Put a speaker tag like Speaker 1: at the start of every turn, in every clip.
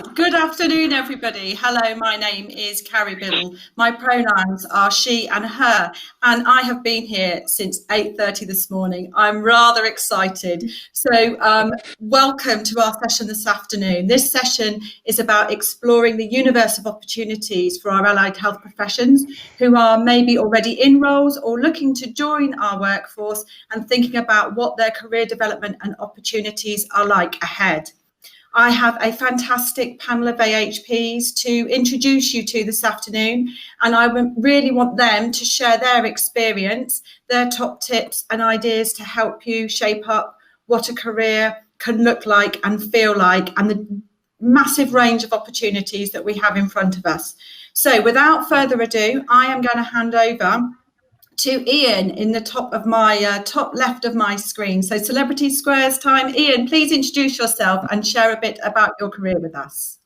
Speaker 1: Right, good afternoon, everybody. Hello, my name is Carrie Biddle. My pronouns are she and her, and I have been here since 8:30 this morning. I'm rather excited. So welcome to our session this afternoon. This session is about exploring the universe of opportunities for our allied health professions who are maybe already in roles or looking to join our workforce and thinking about what their career development and opportunities are like ahead. I have a fantastic panel of AHPs to introduce you to this afternoon, and I really want them to share their experience, their top tips and ideas to help you shape up what a career can look like and feel like, and the massive range of opportunities that we have in front of us. So without further ado, I am going to hand over to Iain in the top left of my screen. So Celebrity Squares time. Iain, please introduce yourself and share a bit about your career with us.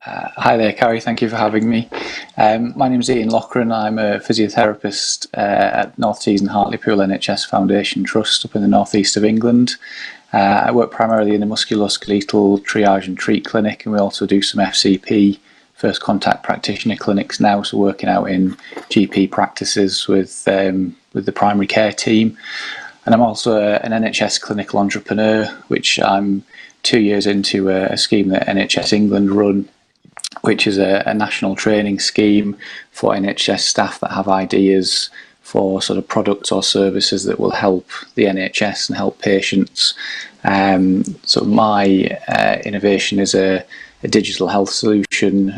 Speaker 2: Hi there, Carrie. Thank you for having me. My name is Iain Loughran. I'm a physiotherapist at North Tees and Hartlepool NHS Foundation Trust up in the northeast of England. I work primarily in the musculoskeletal triage and treat clinic, and we also do some FCP, first contact practitioner clinics now, so working out in GP practices with the primary care team. And I'm also an NHS clinical entrepreneur, which I'm 2 years into a scheme that NHS England run, which is a national training scheme for NHS staff that have ideas for sort of products or services that will help the NHS and help patients. So my innovation is a digital health solution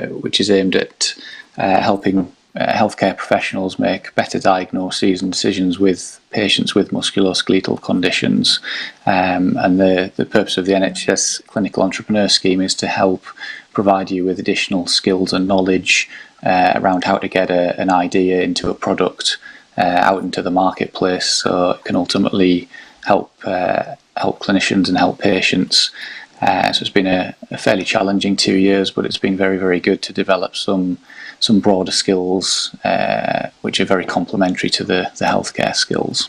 Speaker 2: which is aimed at helping healthcare professionals make better diagnoses and decisions with patients with musculoskeletal conditions. And the purpose of the NHS Clinical Entrepreneur Scheme is to help provide you with additional skills and knowledge around how to get an idea into a product out into the marketplace, so it can ultimately help clinicians and help patients. So it's been a fairly challenging 2 years, but it's been very, very good to develop some broader skills which are very complementary to the healthcare skills.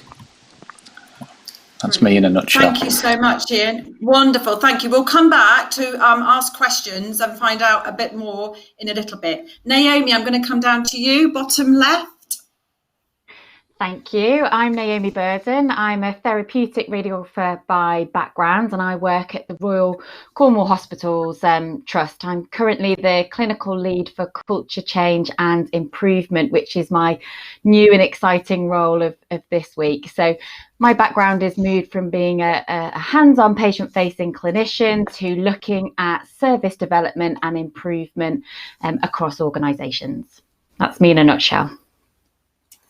Speaker 2: That's me in a nutshell.
Speaker 1: Thank you so much, Iain. Wonderful, thank you. We'll come back to ask questions and find out a bit more in a little bit. Naomi, I'm going to come down to you, bottom left.
Speaker 3: Thank you. I'm Naomi Bergen. I'm a therapeutic radiographer by background, and I work at the Royal Cornwall Hospitals Trust. I'm currently the clinical lead for culture change and improvement, which is my new and exciting role of this week. So my background is moved from being a hands-on patient-facing clinician to looking at service development and improvement across organisations. That's me in a nutshell.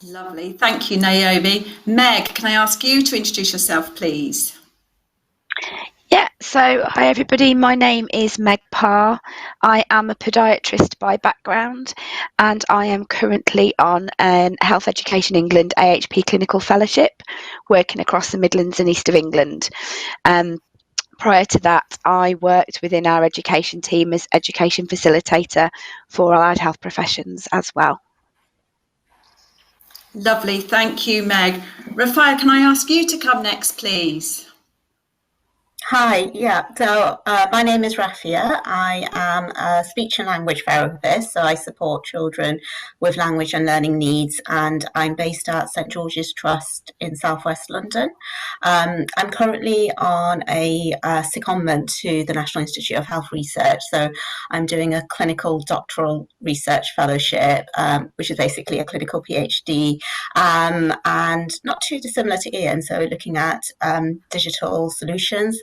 Speaker 1: Lovely. Thank you, Naomi. Meg, can I ask you to introduce yourself, please?
Speaker 4: Yeah, so hi everybody, my name is Meg Parr. I am a podiatrist by background, and I am currently on an Health Education England AHP clinical fellowship, working across the Midlands and East of England. Prior to that, I worked within our education team as education facilitator for allied health professions as well.
Speaker 1: Lovely, thank you, Meg. Rafiah, can I ask you to come next, please?
Speaker 5: Hi, yeah, so my name is Rafiah. I am a speech and language therapist, so I support children with language and learning needs, and I'm based at St George's Trust in southwest London. I'm currently on a secondment to the National Institute of Health Research, so I'm doing a clinical doctoral research fellowship, which is basically a clinical PhD, and not too dissimilar to Iain, so looking at digital solutions,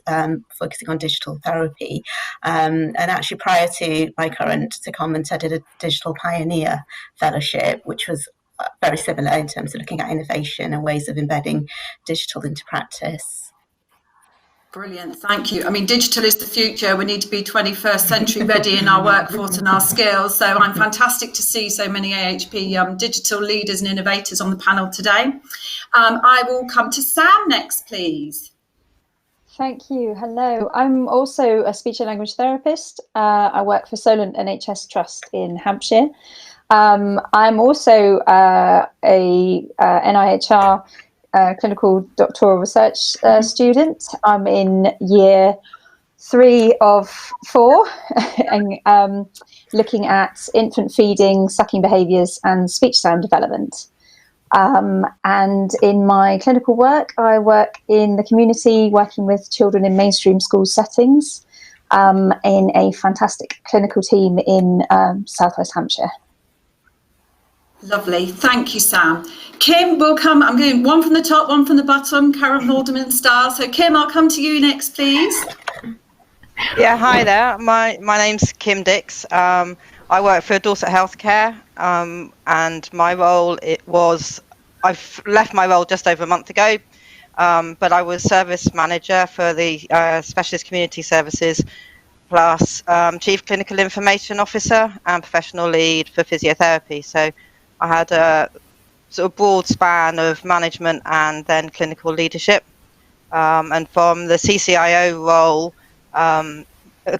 Speaker 5: focusing on digital therapy. And actually prior to my current secondment, I did a Digital Pioneer Fellowship, which was very similar in terms of looking at innovation and ways of embedding digital into practice.
Speaker 1: Brilliant, thank you. I mean, digital is the future. We need to be 21st century ready in our workforce and our skills. So I'm fantastic to see so many AHP digital leaders and innovators on the panel today. I will come to Sam next, please.
Speaker 6: Thank you. Hello. I'm also a speech and language therapist. I work for Solent NHS Trust in Hampshire. I'm also a NIHR clinical doctoral research student. I'm in year 3 of 4, and looking at infant feeding, sucking behaviours and speech sound development. And in my clinical work, I work in the community, working with children in mainstream school settings, in a fantastic clinical team in South West Hampshire.
Speaker 1: Lovely. Thank you, Sam. Kim, we'll come. I'm going one from the top, one from the bottom, Karen Haldeman style. So, Kim, I'll come to you next, please.
Speaker 7: Yeah, hi there. My name's Kim Dix. I work for Dorset Healthcare, and my role I've left my role just over a month ago, but I was service manager for the specialist community services, plus chief clinical information officer and professional lead for physiotherapy. So I had a sort of broad span of management and then clinical leadership. And from the CCIO role,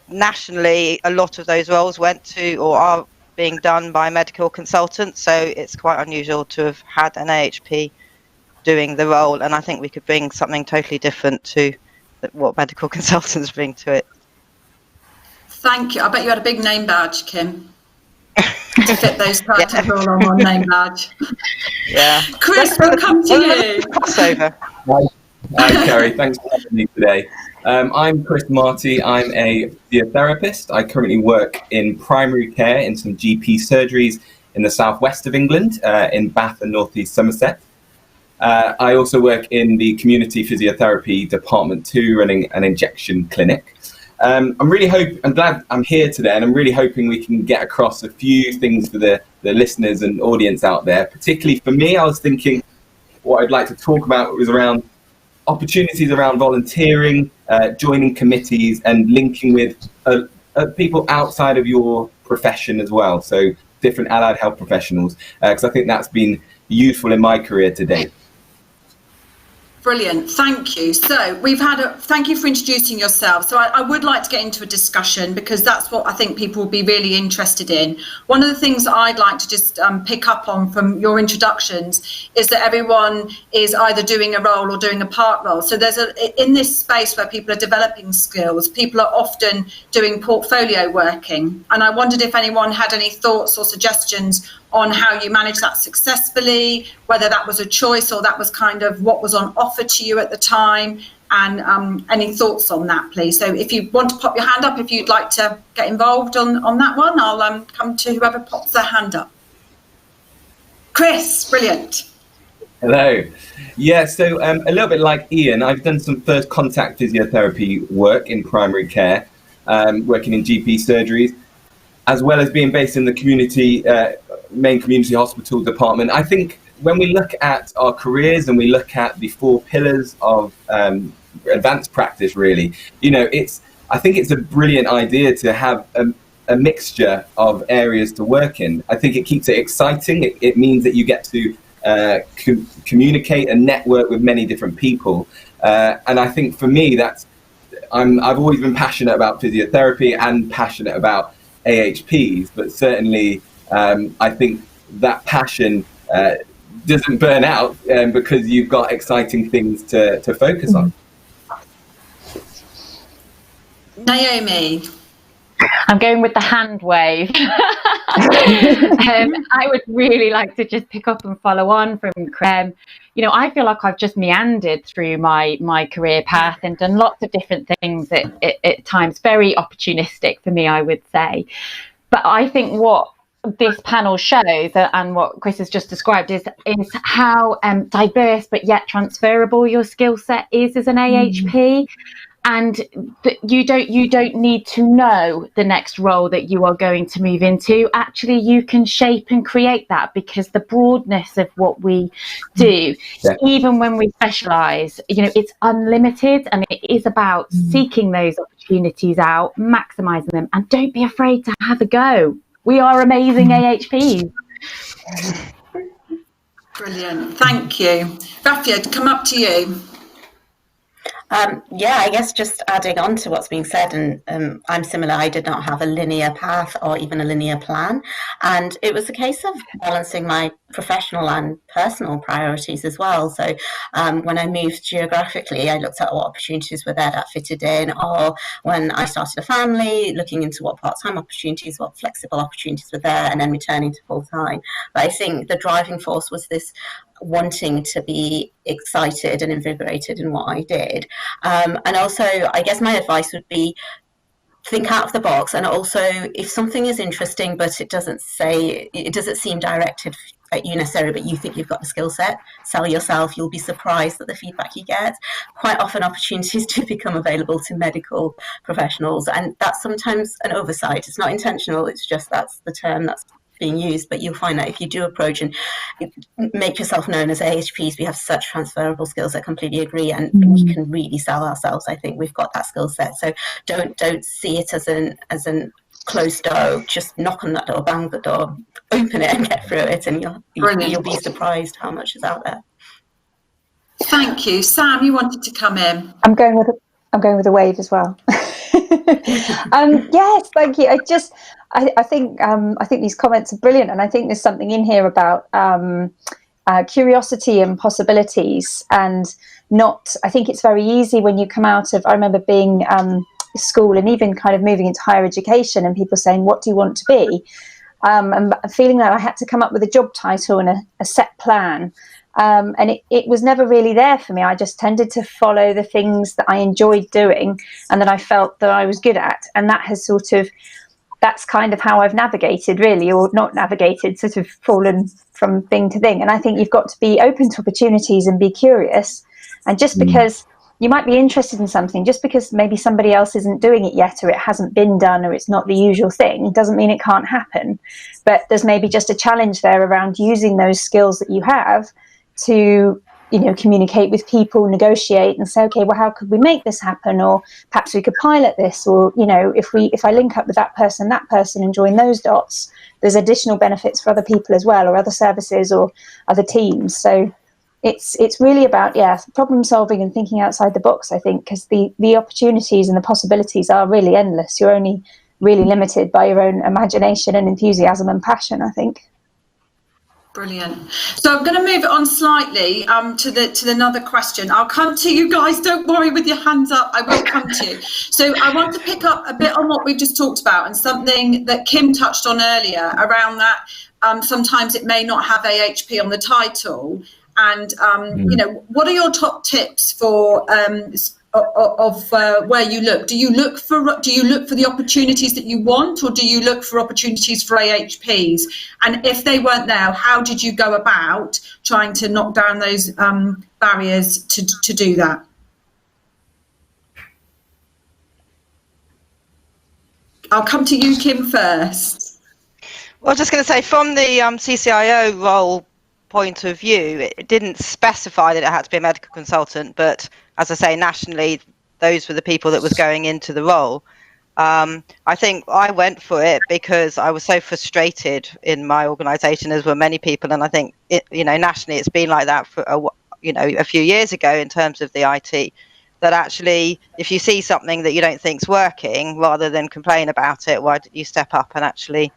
Speaker 7: nationally, a lot of those roles went to or are being done by medical consultants. So it's quite unusual to have had an AHP doing the role. And I think we could bring something totally different to what medical consultants bring to it.
Speaker 1: Thank you. I bet you had a big name badge, Kim, to fit those titles all on one name badge.
Speaker 7: Yeah.
Speaker 1: Chris, we'll come to you.
Speaker 7: Crossover.
Speaker 8: Hi, Carrie. Thanks for having me today. I'm Chris Martey. I'm a physiotherapist. I currently work in primary care in some GP surgeries in the southwest of England, in Bath and northeast Somerset. I also work in the community physiotherapy department too, running an injection clinic. I'm glad I'm here today, and I'm really hoping we can get across a few things for the listeners and audience out there. Particularly for me, I was thinking what I'd like to talk about was around opportunities around volunteering, joining committees and linking with people outside of your profession as well. So different allied health professionals, because I think that's been useful in my career to date.
Speaker 1: Brilliant, thank you. So thank you for introducing yourself. So I would like to get into a discussion because that's what I think people will be really interested in. One of the things that I'd like to just pick up on from your introductions is that everyone is either doing a role or doing a part role. So in this space where people are developing skills, people are often doing portfolio working. And I wondered if anyone had any thoughts or suggestions on how you manage that successfully, whether that was a choice or that was kind of what was on offer to you at the time, and any thoughts on that, please. So if you want to pop your hand up, if you'd like to get involved on that one, I'll come to whoever pops their hand up. Chris, brilliant.
Speaker 8: Hello. Yeah, so a little bit like Iain, I've done some first contact physiotherapy work in primary care, working in GP surgeries, as well as being based in the community, main community hospital department. I think when we look at our careers and we look at the 4 pillars of advanced practice, really, I think it's a brilliant idea to have a mixture of areas to work in. I think it keeps it exciting. It means that you get to communicate and network with many different people. And I think for me, I've always been passionate about physiotherapy and passionate about AHPs, but certainly I think that passion doesn't burn out because you've got exciting things to focus on.
Speaker 1: Naomi.
Speaker 3: I'm going with the hand wave. I would really like to just pick up and follow on from Crem. I feel like I've just meandered through my career path and done lots of different things at times, very opportunistic for me, I would say. But I think what this panel shows, and what Chris has just described, is how diverse but yet transferable your skill set is as an AHP. And you don't need to know the next role that you are going to move into. Actually, you can shape and create that, because the broadness of what we do, even when we specialise, it's unlimited, and it is about seeking those opportunities out, maximising them, and don't be afraid to have a go. We are amazing AHPs.
Speaker 1: Brilliant, thank you. Rafiah, come up to you.
Speaker 5: Yeah, I guess just adding on to what's being said, and I'm similar. I did not have a linear path or even a linear plan, and it was a case of balancing my professional and personal priorities as well. So when I moved geographically, I looked at what opportunities were there that fitted in, or when I started a family, looking into what part-time opportunities, what flexible opportunities were there, and then returning to full-time. But I think the driving force was this wanting to be excited and invigorated in what I did. And also, I guess my advice would be think out of the box. And also, if something is interesting, but it doesn't seem directed at you necessarily, but you think you've got the skill set, sell yourself. You'll be surprised at the feedback you get. Quite often opportunities do become available to medical professionals, and that's sometimes an oversight. It's not intentional, it's just that's the term that's being used. But you'll find that if you do approach and make yourself known as AHPs, we have such transferable skills. I completely agree, and we can really sell ourselves. I think we've got that skill set. So don't see it as an closed door. Just knock on that door, bang the door, open it and get through it, and you'll be surprised how much is out there.
Speaker 1: Thank you. Sam, you wanted to come in.
Speaker 6: I'm going with a wave as well. Yes, thank you. I think these comments are brilliant, and I think there's something in here about curiosity and possibilities, and not. I think it's very easy when you come out of. I remember being school and even kind of moving into higher education, and people saying, "What do you want to be?" And feeling that I had to come up with a job title and a set plan. And it was never really there for me. I just tended to follow the things that I enjoyed doing and that I felt that I was good at. And that has that's kind of how I've navigated, really, or not navigated, sort of fallen from thing to thing. And I think you've got to be open to opportunities and be curious. And just because you might be interested in something, just because maybe somebody else isn't doing it yet, or it hasn't been done, or it's not the usual thing, doesn't mean it can't happen. But there's maybe just a challenge there around using those skills that you have to, communicate with people, negotiate, and say, okay, well, how could we make this happen? Or perhaps we could pilot this, or if I link up with that person and join those dots, there's additional benefits for other people as well, or other services or other teams. So it's really about problem solving and thinking outside the box, I think, because the opportunities and the possibilities are really endless. You're only really limited by your own imagination and enthusiasm and passion, I think.
Speaker 1: Brilliant. So I'm going to move it on slightly to another question. I'll come to you guys. Don't worry with your hands up. I will come to you. So I want to pick up a bit on what we've just talked about, and something that Kim touched on earlier around that. Sometimes it may not have AHP on the title. And, what are your top tips for where you look? Do you look for the opportunities that you want, or do you look for opportunities for AHPs? And if they weren't there, how did you go about trying to knock down those barriers to do that? I'll come to you, Kim, first.
Speaker 7: Well, I was just going to say, from the CCIO role point of view, it didn't specify that it had to be a medical consultant, but as I say, nationally, those were the people that was going into the role. I think I went for it because I was so frustrated in my organisation, as were many people, and I think nationally it's been like that for a few years ago in terms of the IT. That actually, if you see something that you don't think's working, rather than complain about it, why don't you step up and actually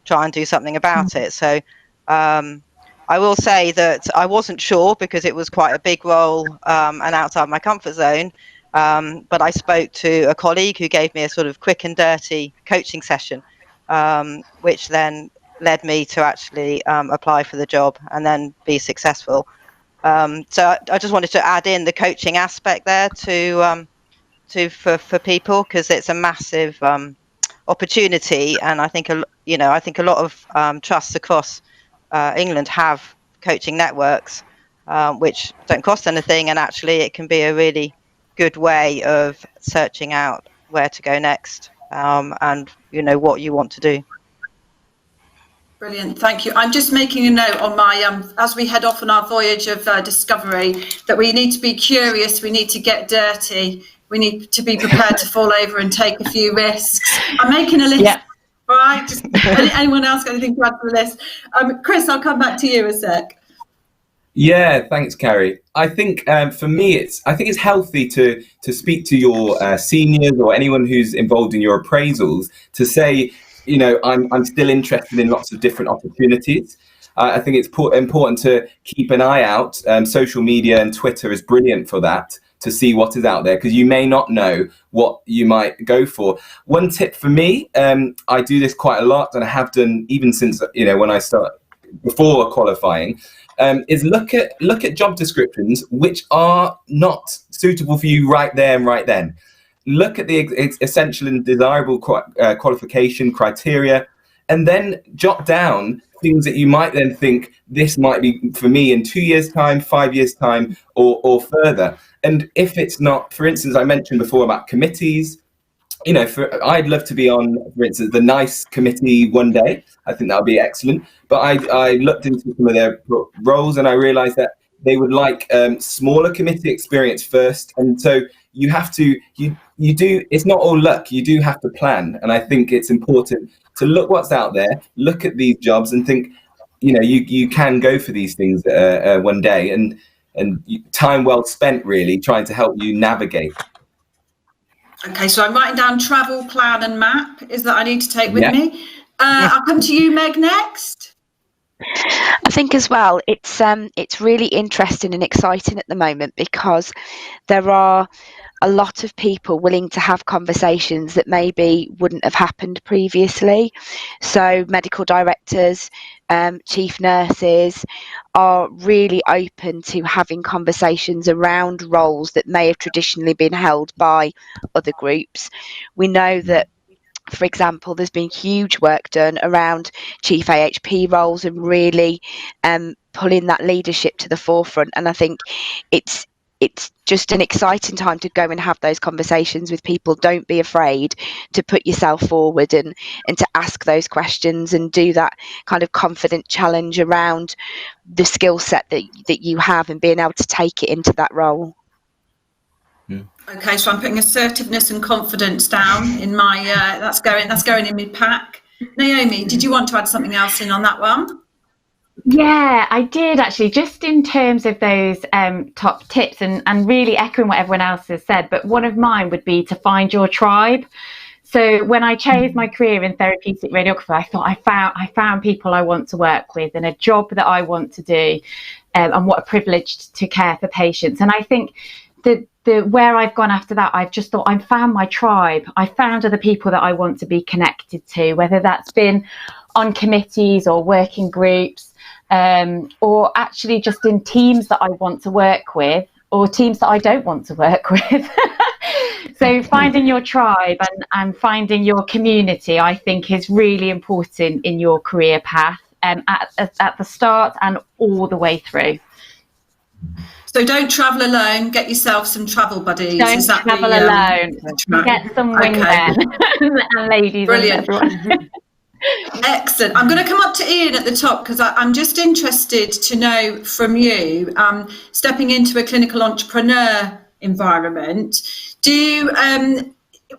Speaker 7: try and do something about it? So I will say that I wasn't sure because it was quite a big role and outside my comfort zone. But I spoke to a colleague who gave me a sort of quick and dirty coaching session, which then led me to actually apply for the job and then be successful. So I just wanted to add in the coaching aspect there for people, because it's a massive opportunity, and I think a lot of trusts across England have coaching networks which don't cost anything, and actually it can be a really good way of searching out where to go next and what you want to do.
Speaker 1: Brilliant, thank you. I'm just making a note on my as we head off on our voyage of discovery, that we need to be curious, we need to get dirty, we need to be prepared to fall over and take a few risks. I'm making a list. Yeah. All right, just anyone else got anything to add to the list? Chris, I'll come back to you a sec.
Speaker 8: Yeah, thanks, Carrie. I think for me, it's healthy to speak to your seniors or anyone who's involved in your appraisals to say, I'm still interested in lots of different opportunities. I think it's important to keep an eye out. Social media and Twitter is brilliant for that, to see what is out there, because you may not know what you might go for. One tip for me, I do this quite a lot, and I have done even since when I started before qualifying. Is look at job descriptions which are not suitable for you right there and right then. Look at the essential and desirable qualification criteria, and then jot down things that you might then think this might be for me in 2 years' time, 5 years' time, or further. And if it's not, for instance, I mentioned before about committees. I'd love to be on, for instance, the NICE committee one day. I think that would be excellent. But I looked into some of their roles, and I realised that they would like smaller committee experience first. And so you have to, you do. It's not all luck. You do have to plan. And I think it's important to look what's out there, look at these jobs, and think, you can go for these things one day, and time well spent really trying to help you navigate.
Speaker 1: Okay, so I'm writing down travel plan and map is that I need to take with me. I'll come to you, Meg, next.
Speaker 4: I think as well, it's really interesting and exciting at the moment, because there are a lot of people willing to have conversations that maybe wouldn't have happened previously. So medical directors, chief nurses are really open to having conversations around roles that may have traditionally been held by other groups. We know that, for example, there's been huge work done around chief AHP roles and really pulling that leadership to the forefront. And I think it's just an exciting time to go and have those conversations with people. Don't be afraid to put yourself forward and to ask those questions and do that kind of confident challenge around the skill set that you have and being able to take it into that role.
Speaker 1: Okay, so I'm putting assertiveness and confidence down in my that's going in my pack. Naomi, did you want to add something else in on that one?
Speaker 3: Yeah, I did actually, just in terms of those top tips and really echoing what everyone else has said, but one of mine would be to find your tribe. So when I chose my career in therapeutic radiography, I thought I found people I want to work with and a job that I want to do, and what a privilege to care for patients. And I think the where I've gone after that, I've just thought I found my tribe. I found other people that I want to be connected to, whether that's been on committees or working groups, or actually just in teams that I want to work with or teams that I don't want to work with. So finding your tribe and finding your community, I think, is really important in your career path, at the start and all the way through.
Speaker 1: So don't travel alone. Get yourself some travel buddies.
Speaker 3: Don't travel alone. Get some wingmen and ladies.
Speaker 1: Brilliant.
Speaker 3: And everyone.
Speaker 1: Excellent. I'm going to come up to Iain at the top, because I'm just interested to know from you, stepping into a clinical entrepreneur environment,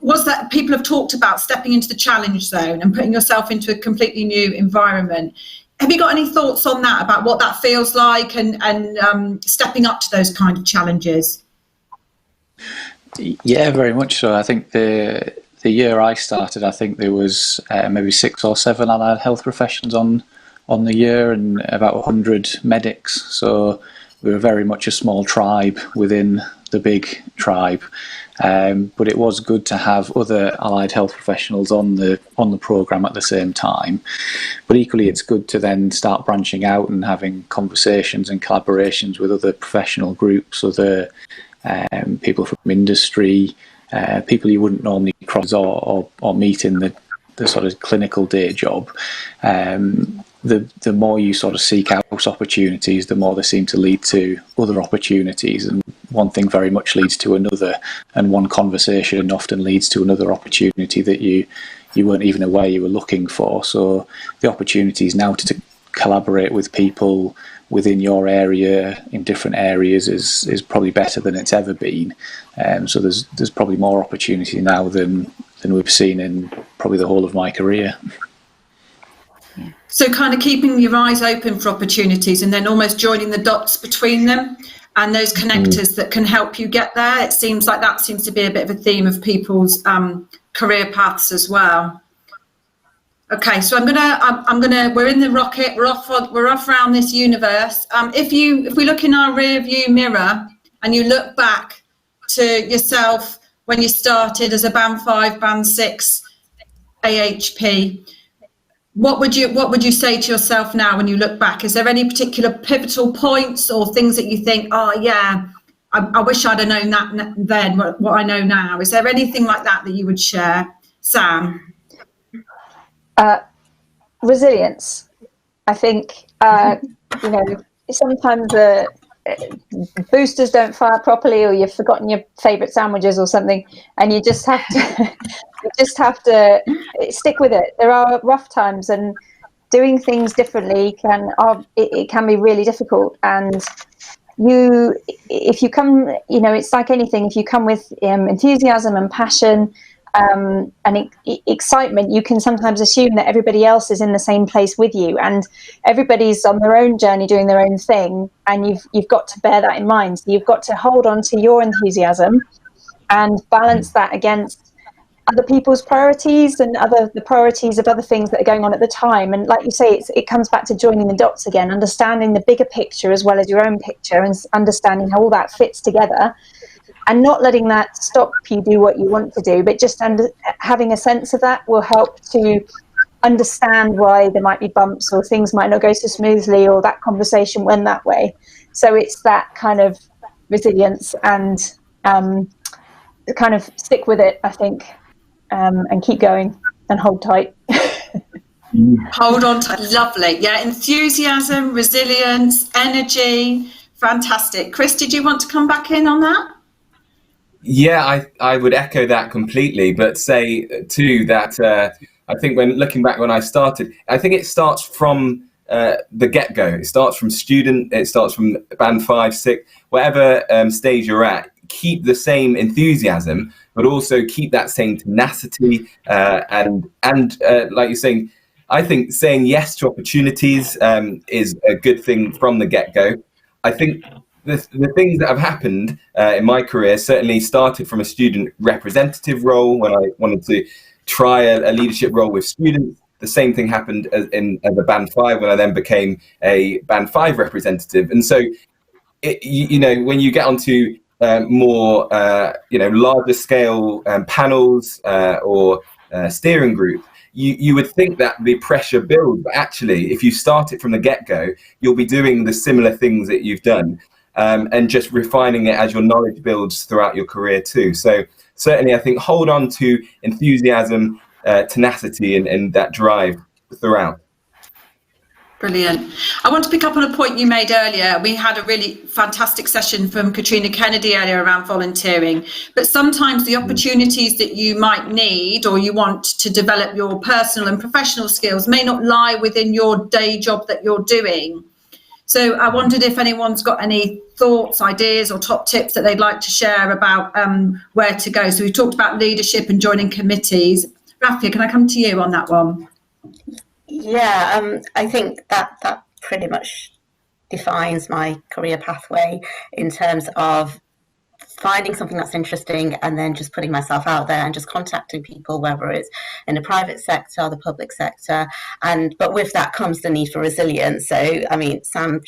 Speaker 1: was that people have talked about stepping into the challenge zone and putting yourself into a completely new environment? Have you got any thoughts on that, about what that feels like and stepping up to those kind of challenges?
Speaker 2: Yeah, very much so. I think the year I started, I think there was maybe 6 or 7 allied health professions on the year, and about 100 medics. So we were very much a small tribe within the big tribe. But it was good to have other allied health professionals on the programme at the same time. But equally, it's good to then start branching out and having conversations and collaborations with other professional groups, other people from industry, people you wouldn't normally cross or meet in the sort of clinical day job. The more you sort of seek out opportunities, the more they seem to lead to other opportunities, and one thing very much leads to another, and one conversation often leads to another opportunity that you weren't even aware you were looking for. So the opportunities now to collaborate with people within your area in different areas is probably better than it's ever been. So there's probably more opportunity now than we've seen in probably the whole of my career.
Speaker 1: So kind of keeping your eyes open for opportunities and then almost joining the dots between them and those connectors that can help you get there. It seems like that seems to be a bit of a theme of people's career paths as well. Okay, so we're in the rocket, we're off around this universe. If we look in our rear view mirror and you look back to yourself when you started as a band 5, band 6 AHP, what would you say to yourself now when you look back? Is there any particular pivotal points or things that you think, oh yeah, I wish I'd have known that then, what I know now? Is there anything like that you would share? Sam?
Speaker 6: Resilience. I think, sometimes the boosters don't fire properly, or you've forgotten your favourite sandwiches or something, and you just have to stick with it. There are rough times, and doing things differently can be really difficult. And if you come, it's like anything. If you come with enthusiasm and passion and excitement, you can sometimes assume that everybody else is in the same place with you, and everybody's on their own journey doing their own thing, and you've got to bear that in mind. So you've got to hold on to your enthusiasm and balance that against other people's priorities and the priorities of other things that are going on at the time. And like you say, it comes back to joining the dots again, understanding the bigger picture as well as your own picture, and understanding how all that fits together, and not letting that stop you do what you want to do, but just having a sense of that will help to understand why there might be bumps or things might not go so smoothly, or that conversation went that way. So it's that kind of resilience and kind of stick with it, I think, and keep going and hold tight.
Speaker 1: Hold on tight. Lovely. Yeah, enthusiasm, resilience, energy. Fantastic. Chris, did you want to come back in on that?
Speaker 8: Yeah, I would echo that completely, but say too that I think when looking back when I started, I think it starts from the get-go. It starts from student, it starts from band 5, 6, whatever stage you're at. Keep the same enthusiasm, but also keep that same tenacity and like you're saying, I think saying yes to opportunities is a good thing from the get-go. I think the things that have happened in my career certainly started from a student representative role when I wanted to try a leadership role with students. The same thing happened as a band 5 when I then became a band 5 representative. And so, when you get onto more, larger scale panels or steering group, you would think that the pressure builds, but actually, if you start it from the get-go, you'll be doing the similar things that you've done. And just refining it as your knowledge builds throughout your career too. So certainly I think hold on to enthusiasm, tenacity and that drive throughout.
Speaker 1: Brilliant. I want to pick up on a point you made earlier. We had a really fantastic session from Katrina Kennedy earlier around volunteering, but sometimes the opportunities that you might need or you want to develop your personal and professional skills may not lie within your day job that you're doing. So I wondered if anyone's got any thoughts, ideas or top tips that they'd like to share about where to go. So we talked about leadership and joining committees. Rafiah, can I come to you on that one?
Speaker 5: Yeah, I think that pretty much defines my career pathway in terms of finding something that's interesting and then just putting myself out there and just contacting people, whether it's in the private sector or the public sector. But with that comes the need for resilience. So, I mean, Sam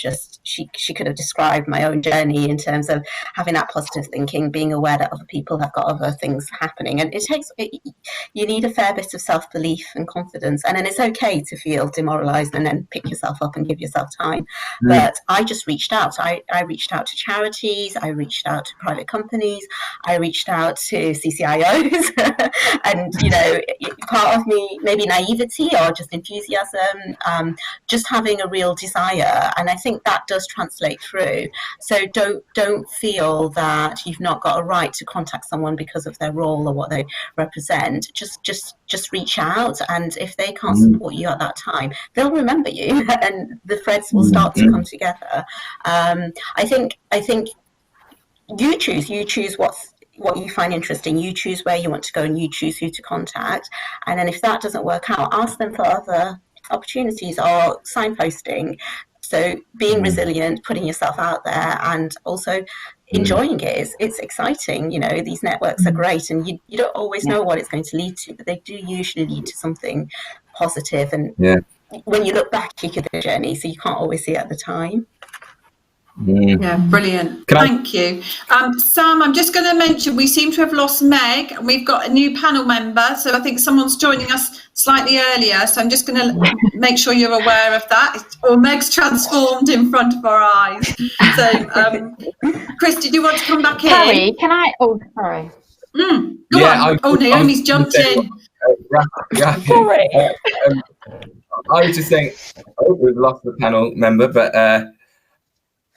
Speaker 5: she could have described my own journey in terms of having that positive thinking, being aware that other people have got other things happening. And you need a fair bit of self-belief and confidence. And then it's okay to feel demoralized and then pick yourself up and give yourself time. But I just reached out. I reached out to charities. I reached out to private companies. I reached out to CCIOs. And, part of me, maybe naivety or just enthusiasm, just having a real desire. And I think that does translate through. So don't feel that you've not got a right to contact someone because of their role or what they represent. Just reach out, and if they can't support you at that time, they'll remember you, and the threads will start to come together. I think you choose what you find interesting. You choose where you want to go, and you choose who to contact. And then if that doesn't work out, ask them for other opportunities are signposting. So being resilient, putting yourself out there, and also enjoying it. It's exciting. These networks are great, and you don't always know what it's going to lead to, but they do usually lead to something positive. And when you look back, you get the journey, so you can't always see it at the time.
Speaker 1: Yeah, brilliant. Thank you. Sam, I'm just going to mention we seem to have lost Meg, and we've got a new panel member. So I think someone's joining us slightly earlier. So I'm just going to make sure you're aware of that. Or Meg's transformed in front of our eyes. So, Chris, did you want to come back in?
Speaker 3: Carrie, can I? Oh, sorry.
Speaker 1: Go on. Naomi's jumped in.
Speaker 3: Sorry.
Speaker 8: I was just saying, we've lost the panel member, but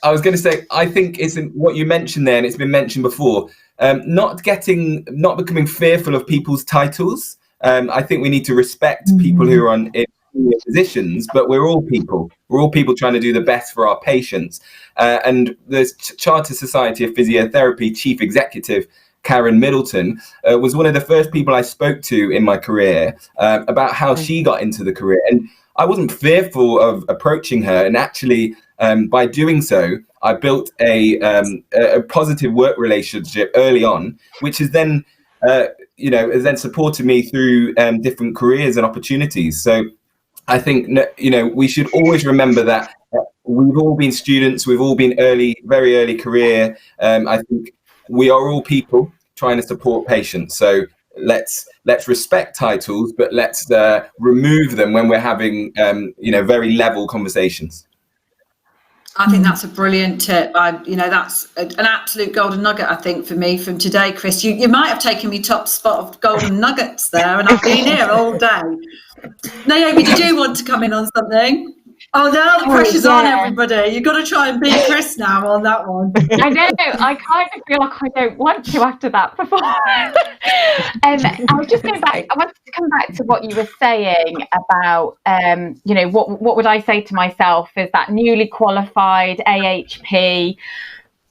Speaker 8: I was going to say, I think it's what you mentioned there, and it's been mentioned before, not becoming fearful of people's titles. I think we need to respect people who are in senior positions, but we're all people. We're all people trying to do the best for our patients. And the Chartered Society of Physiotherapy Chief Executive, Karen Middleton, was one of the first people I spoke to in my career about how she got into the career. And I wasn't fearful of approaching her. And actually, by doing so, I built a positive work relationship early on, which has then, has then supported me through different careers and opportunities. So I think, we should always remember that we've all been students, we've all been very early career. I think we are all people trying to support patients. So let's respect titles, but let's remove them when we're having, very level conversations.
Speaker 1: I think that's a brilliant tip. That's an absolute golden nugget, I think, for me from today, Chris. You might have taken me top spot of golden nuggets there, and I've been here all day. Naomi, did you want to come in on something? Oh, now the pressure's on, everybody. You've got to try and beat Chris now on that one.
Speaker 3: I know. I kind of feel like I don't want to after that performance. I was just going back. I wanted to come back to what you were saying about, what would I say to myself as that newly qualified AHP,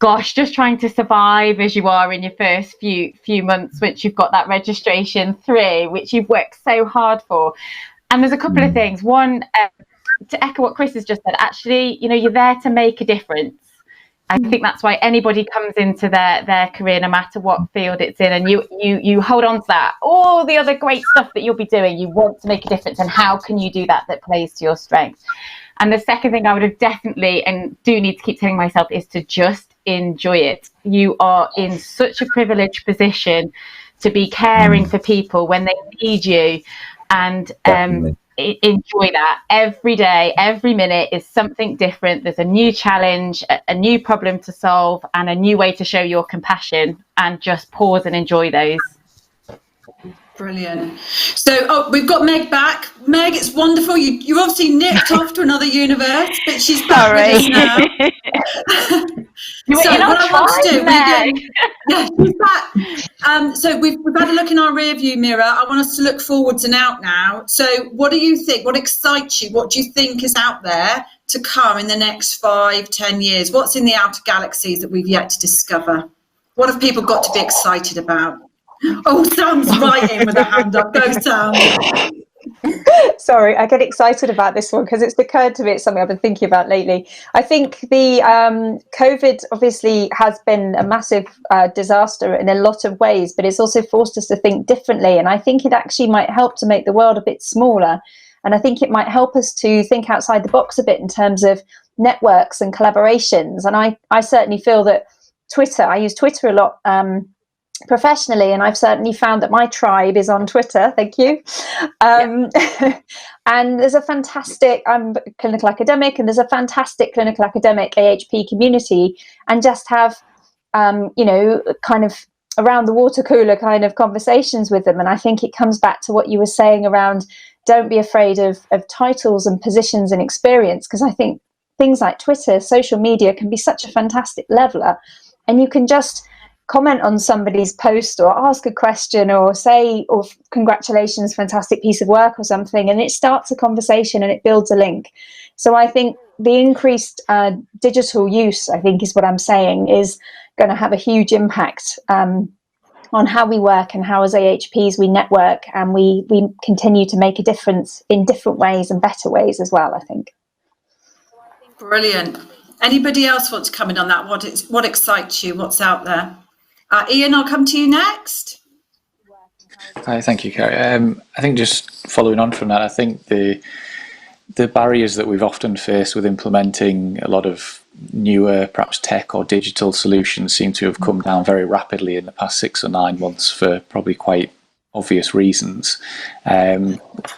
Speaker 3: gosh, just trying to survive as you are in your first few months, once you've got that registration through, which you've worked so hard for. And there's a couple of things. One, to echo what Chris has just said, actually, you're there to make a difference. I think that's why anybody comes into their career, no matter what field it's in, and you hold on to that. All the other great stuff that you'll be doing, you want to make a difference, and how can you do that plays to your strengths? And the second thing I would have definitely, and do need to keep telling myself, is to just enjoy it. You are in such a privileged position to be caring for people when they need you, and enjoy that. Every day, every minute is something different. There's a new challenge, a new problem to solve, and a new way to show your compassion, and just pause and enjoy those.
Speaker 1: Brilliant. So, we've got Meg back. Meg, it's wonderful. You obviously nipped off to another universe, but she's back with us now. So what I want to do, she's back. So we've had a look in our rear view mirror. I want us to look forwards and out now. So what do you think? What excites you? What do you think is out there to come in the next 5-10 years? What's in the outer galaxies that we've yet to discover? What have people got to be excited about? Oh, Sam's right in with a hand up. Go, Sam.
Speaker 6: Sorry, I get excited about this one because it's occurred to me. It's something I've been thinking about lately. I think the COVID obviously has been a massive disaster in a lot of ways, but it's also forced us to think differently. And I think it actually might help to make the world a bit smaller. And I think it might help us to think outside the box a bit in terms of networks and collaborations. And I certainly feel that Twitter, I use Twitter a lot professionally, and I've certainly found that my tribe is on Twitter. Thank you. And there's a fantastic, I'm a clinical academic, and there's a fantastic clinical academic AHP community, and just have kind of around the water cooler kind of conversations with them. And I think it comes back to what you were saying around don't be afraid of titles and positions and experience, because I think things like Twitter, social media can be such a fantastic leveler, and you can just comment on somebody's post or ask a question or say, or congratulations, fantastic piece of work or something, and it starts a conversation and it builds a link. So I think the increased digital use, I think is what I'm saying, is going to have a huge impact on how we work and how as AHPs we network, and we continue to make a difference in different ways and better ways as well, I think.
Speaker 1: Brilliant. Anybody else want to come in on that? What excites you? What's out there? Iain, I'll come to you next.
Speaker 2: Hi, thank you, Carrie. I think just following on from that, I think the barriers that we've often faced with implementing a lot of newer, perhaps tech or digital solutions seem to have come down very rapidly in the past 6 or 9 months for probably quite obvious reasons.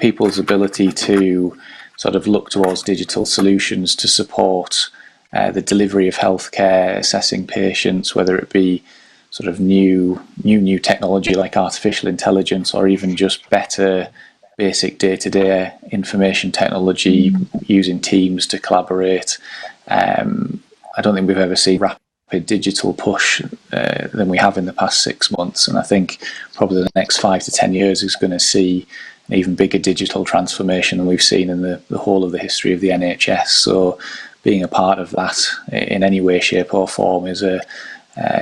Speaker 2: People's ability to sort of look towards digital solutions to support the delivery of healthcare, assessing patients, whether it be sort of new technology like artificial intelligence, or even just better basic day-to-day information technology using Teams to collaborate. I don't think we've ever seen rapid digital push than we have in the past 6 months, and I think probably the next 5 to 10 years is going to see an even bigger digital transformation than we've seen in the whole of the history of the NHS. So being a part of that in any way, shape or form is a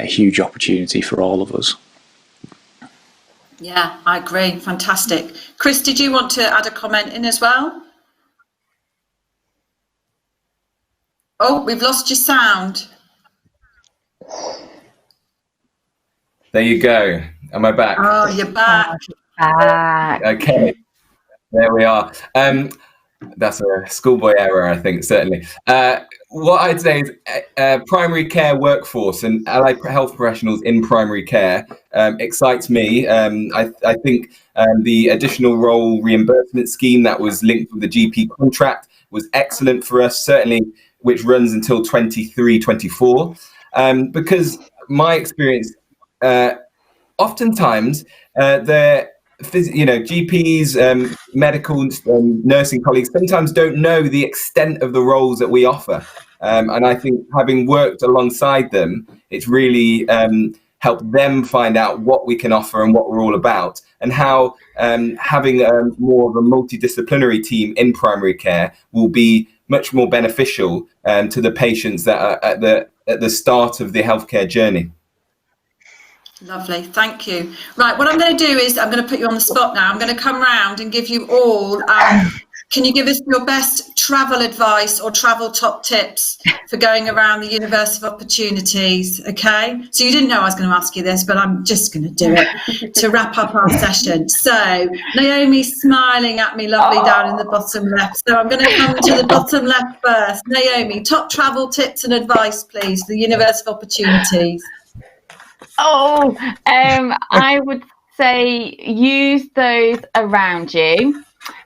Speaker 2: huge opportunity for all of us.
Speaker 1: Yeah, I agree. Fantastic. Chris, did you want to add a comment in as well? Oh, we've lost your sound.
Speaker 8: There you go. Am I back?
Speaker 1: Oh, you're back.
Speaker 8: Okay, there we are. That's a schoolboy error, I think, certainly. What I'd say is primary care workforce and allied health professionals in primary care excites me. I think the additional role reimbursement scheme that was linked with the GP contract was excellent for us, certainly, which runs until 23-24. Because my experience, oftentimes GPs, medical nursing colleagues sometimes don't know the extent of the roles that we offer. And I think having worked alongside them, it's really helped them find out what we can offer and what we're all about, and how having more of a multidisciplinary team in primary care will be much more beneficial to the patients that are at the start of the healthcare journey.
Speaker 1: Lovely, thank you. Right, what I'm going to do is I'm going to put you on the spot now. I'm going to come round and give you all, can you give us your best travel advice or travel top tips for going around the universe of opportunities, okay? So you didn't know I was going to ask you this, but I'm just going to do it to wrap up our session. So Naomi's smiling at me, lovely, down in the bottom left. So I'm going to come to the bottom left first. Naomi, top travel tips and advice, please, for the universe of opportunities.
Speaker 3: I would say use those around you,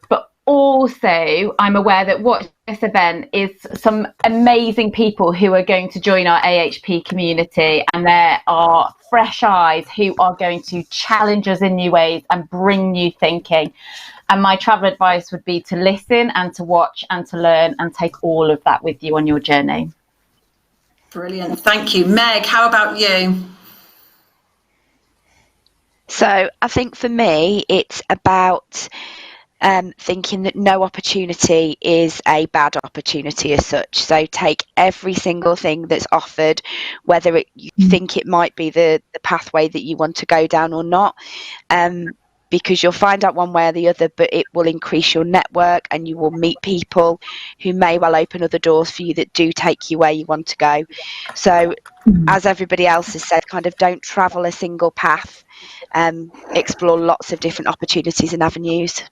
Speaker 3: but also I'm aware that what this event is some amazing people who are going to join our AHP community, and there are fresh eyes who are going to challenge us in new ways and bring new thinking. And my travel advice would be to listen and to watch and to learn and take all of that with you on your journey.
Speaker 1: Brilliant, thank you. Meg, how about you?
Speaker 4: So I think for me, it's about thinking that no opportunity is a bad opportunity as such. So take every single thing that's offered, whether you think it might be the pathway that you want to go down or not, because you'll find out one way or the other, but it will increase your network and you will meet people who may well open other doors for you that do take you where you want to go. So as everybody else has said, kind of don't travel a single path. Explore lots of different opportunities and avenues.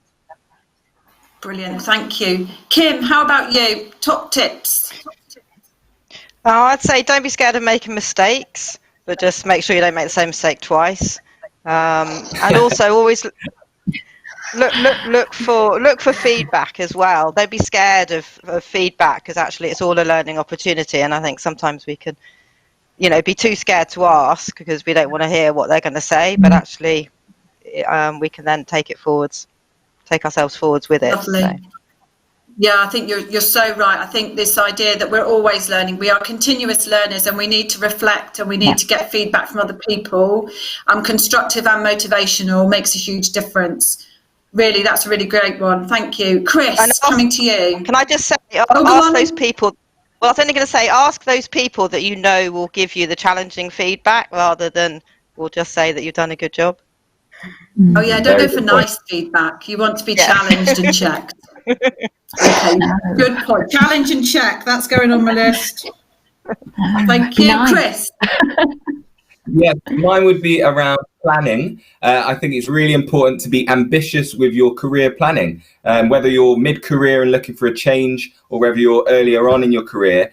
Speaker 1: Brilliant, thank you. Kim, how about you? Top tips?
Speaker 7: I'd say don't be scared of making mistakes, but just make sure you don't make the same mistake twice. And also always look for feedback as well. Don't be scared of feedback, because actually it's all a learning opportunity. And I think sometimes we can be too scared to ask because we don't want to hear what they're going to say, but actually we can then take ourselves forwards with it.
Speaker 1: Lovely. So. Yeah, I think you're so right. I think this idea that we're always learning, we are continuous learners, and we need to reflect and we need to get feedback from other people. Constructive and motivational makes a huge difference. Really, that's a really great one. Thank you. Chris, coming to you.
Speaker 7: Can I just say, ask those people, well, I was only going to say, ask those people that will give you the challenging feedback rather than will just say that you've done a good job.
Speaker 1: Oh yeah, don't go for nice feedback. You want to be challenged and checked. Okay, good point. Challenge and check. That's going on my list. Thank you, Chris.
Speaker 8: Yeah, mine would be around planning. I think it's really important to be ambitious with your career planning. Whether you're mid-career and looking for a change, or whether you're earlier on in your career,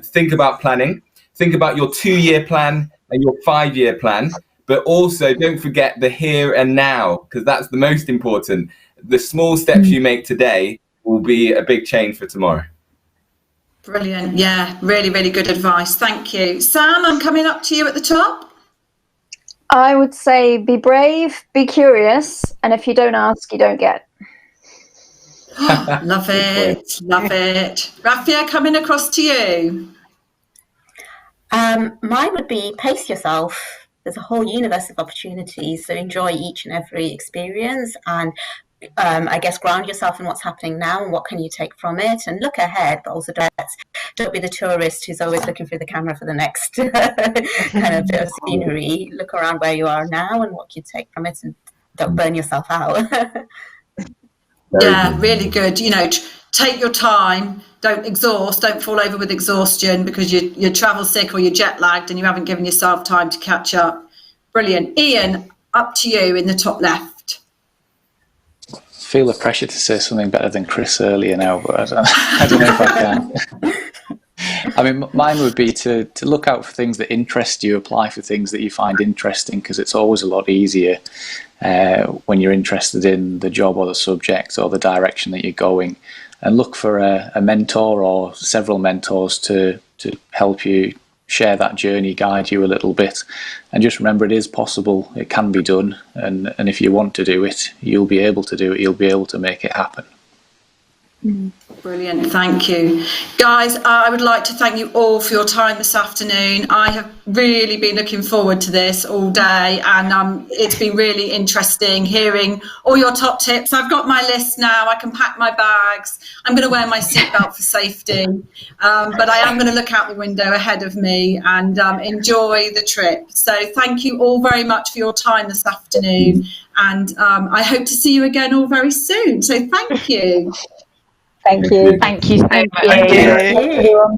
Speaker 8: think about planning. Think about your 2-year plan and your 5-year plan, but also don't forget the here and now, because that's the most important. The small steps you make today will be a big change for tomorrow.
Speaker 1: Brilliant. Yeah, really, really good advice. Thank you. Sam, I'm coming up to you at the top.
Speaker 6: I would say be brave, be curious, and if you don't ask, you don't get.
Speaker 1: Love it, love it. Rafiah, coming across to you.
Speaker 5: Mine would be pace yourself. There's a whole universe of opportunities, so enjoy each and every experience, and I guess ground yourself in what's happening now and what can you take from it, and look ahead, but also don't be the tourist who's always looking through the camera for the next kind of bit of scenery. Look around where you are now and what you take from it, and don't burn yourself out.
Speaker 1: Yeah, really good. You know, take your time. Don't exhaust. Don't fall over with exhaustion because you're travel sick or you're jet lagged and you haven't given yourself time to catch up. Brilliant. Iain, up to you in the top left.
Speaker 2: Feel the pressure to say something better than Chris earlier now, but I don't know if I can. I mean, mine would be to look out for things that interest you, apply for things that you find interesting, because it's always a lot easier when you're interested in the job or the subject or the direction that you're going, and look for a mentor or several mentors to help you share that journey, guide you a little bit, and just remember it is possible, it can be done, and if you want to do it, you'll be able to do it, you'll be able to make it happen.
Speaker 1: Brilliant, thank you. Guys, I would like to thank you all for your time this afternoon. I have really been looking forward to this all day, and it's been really interesting hearing all your top tips. I've got my list now, I can pack my bags, I'm going to wear my seatbelt for safety, but I am going to look out the window ahead of me and enjoy the trip. So thank you all very much for your time this afternoon, and I hope to see you again all very soon. So thank you.
Speaker 6: Thank you.
Speaker 3: Thank you so much.
Speaker 7: Thank you.
Speaker 6: Everyone.